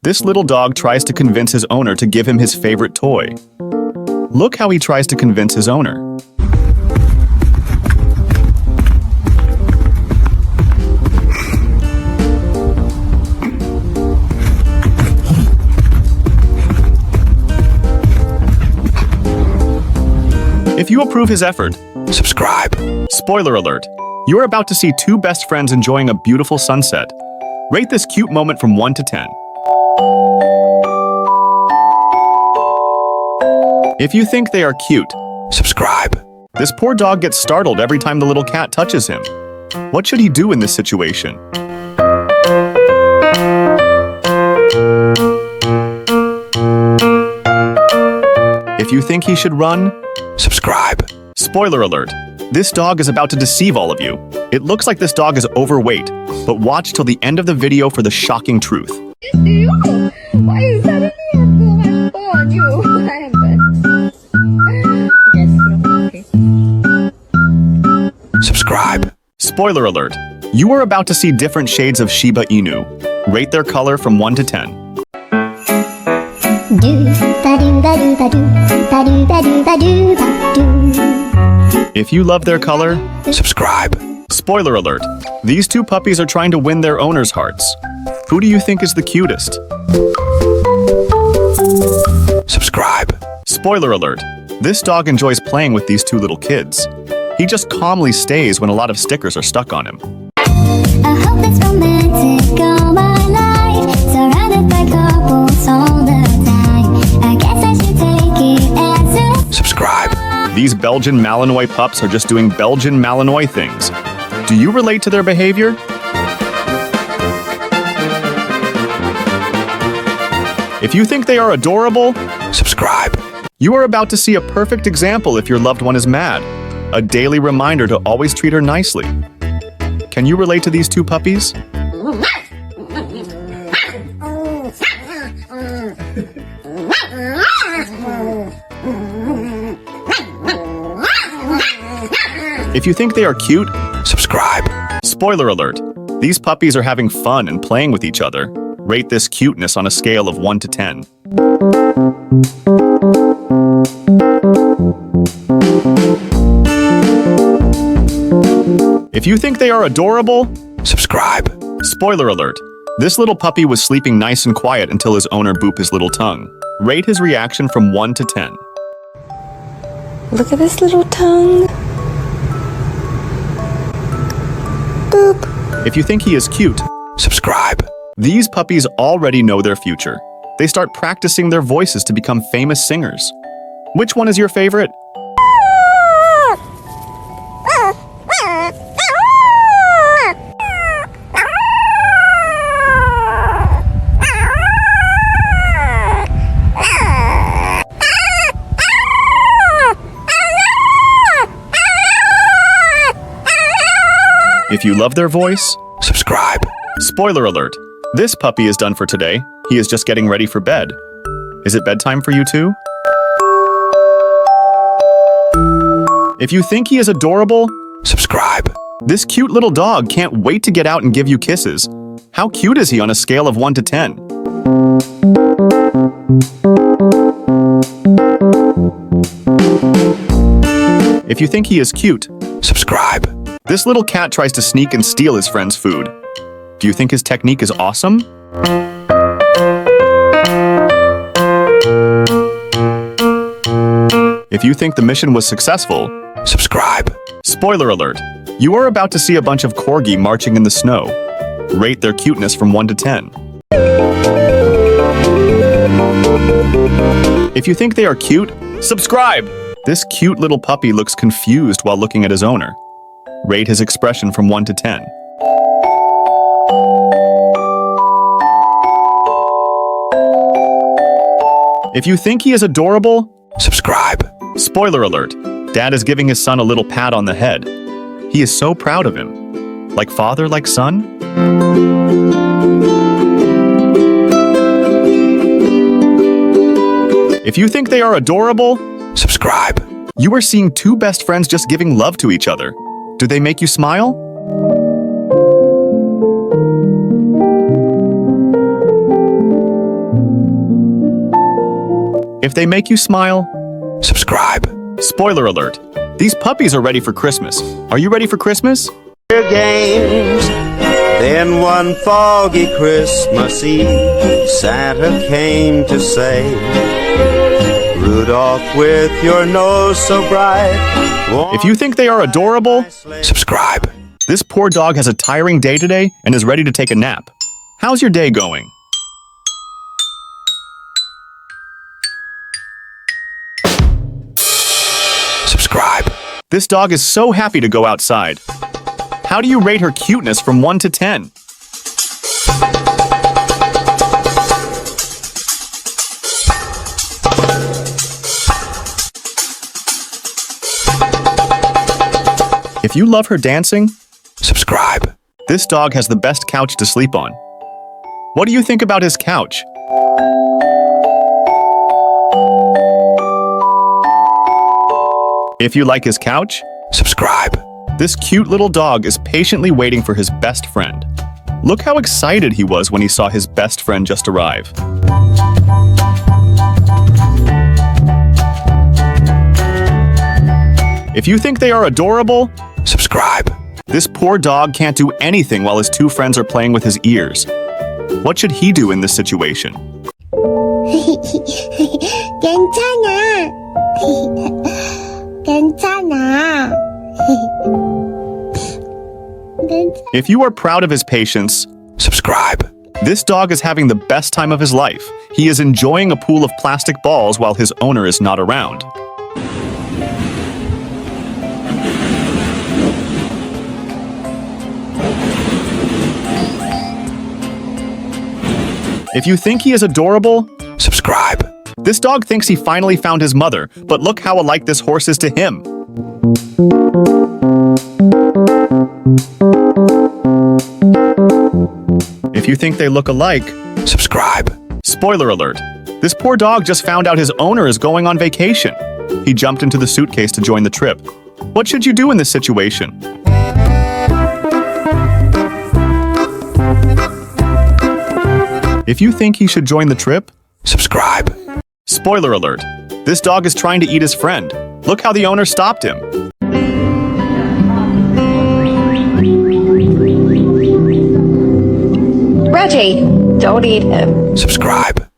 This little dog tries to convince his owner to give him his favorite toy. Look how he tries to convince his owner. If you approve his effort, subscribe. Spoiler alert, you are about to see two best friends enjoying a beautiful sunset. Rate this cute moment from 1 to 10. If you think they are cute, subscribe. This poor dog gets startled every time the little cat touches him. What should he do in this situation? If you think he should run, subscribe. Spoiler alert, this dog is about to deceive all of you. It looks like this dog is overweight, but watch till the end of the video for the shocking truth. Why you suddenly have so much fur on you? What happened? Yes, okay. Subscribe. Spoiler alert, you are about to see different shades of Shiba Inu. Rate their color from 1 to 10. If you love their color, subscribe. Spoiler alert, these two puppies are trying to win their owners' hearts. Who do you think is the cutest? Subscribe. Spoiler alert, this dog enjoys playing with these two little kids. He just calmly stays when a lot of stickers are stuck on him. I hope it's romantic all my life, surrounded by couples all the time. I guess I should take it as a Subscribe. These Belgian Malinois pups are just doing Belgian Malinois things. Do you relate to their behavior? If you think they are adorable, subscribe. You are about to see a perfect example if your loved one is mad. A daily reminder to always treat her nicely. Can you relate to these two puppies? If you think they are cute, subscribe. Spoiler alert, these puppies are having fun and playing with each other. Rate this cuteness on a scale of 1 to 10. If you think they are adorable, subscribe. Spoiler alert, this little puppy was sleeping nice and quiet until his owner booped his little tongue. Rate his reaction from 1 to 10. Look at this little tongue. Boop. If you think he is cute, subscribe. These puppies already know their future. They start practicing their voices to become famous singers. Which one is your favorite? If you love their voice, subscribe. Spoiler alert, this puppy is done for today. He is just getting ready for bed. Is it bedtime for you too? If you think he is adorable, subscribe. This cute little dog can't wait to get out and give you kisses. How cute is he on a scale of 1 to 10? If you think he is cute, subscribe. This little cat tries to sneak and steal his friend's food. Do you think his technique is awesome? If you think the mission was successful, subscribe. Spoiler alert, you are about to see a bunch of corgi marching in the snow. Rate their cuteness from 1 to 10. If you think they are cute, subscribe. This cute little puppy looks confused while looking at his owner. Rate his expression from 1 to 10. If you think he is adorable, subscribe. Spoiler alert, Dad is giving his son a little pat on the head. He is so proud of him. Like father, like son? If you think they are adorable, subscribe. You are seeing two best friends just giving love to each other. Do they make you smile? If they make you smile, subscribe. Spoiler alert. These puppies are ready for Christmas. Are you ready for Christmas? Games. Then one foggy Christmas Eve, Santa came to say, Rudolph, with your nose so bright. If you think they are adorable, subscribe. This poor dog has a tiring day today and is ready to take a nap. How's your day going? Subscribe. This dog is so happy to go outside. How do you rate her cuteness from 1 to 10? If you love her dancing, subscribe. This dog has the best couch to sleep on. What do you think about his couch? If you like his couch, subscribe. This cute little dog is patiently waiting for his best friend. Look how excited he was when he saw his best friend just arrive. If you think they are adorable, subscribe. This poor dog can't do anything while his two friends are playing with his ears. What should he do in this situation? 괜찮아. 괜찮아. If you are proud of his patience, subscribe. This dog is having the best time of his life. He is enjoying a pool of plastic balls while his owner is not around. If you think he is adorable, subscribe. This dog thinks he finally found his mother, but look how alike this horse is to him. If you think they look alike, subscribe. Spoiler alert. This poor dog just found out his owner is going on vacation. He jumped into the suitcase to join the trip. What should you do in this situation? If you think he should join the trip, subscribe. Spoiler alert. This dog is trying to eat his friend. Look how the owner stopped him. Reggie, don't eat him. Subscribe.